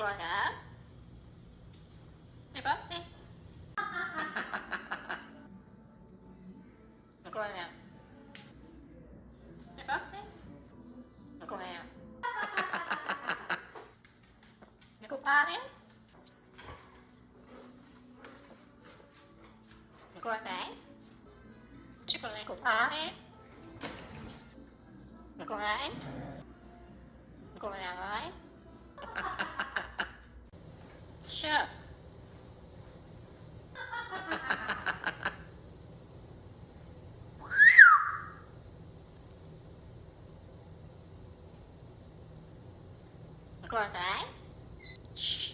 growing up. Hey, Buffy. You're growing up. Hey, Buffy. You're growing up. You go party? You're growing up. Chicken little party. You're growing up. You're growing up, right? Sure. You're growing up. Shh.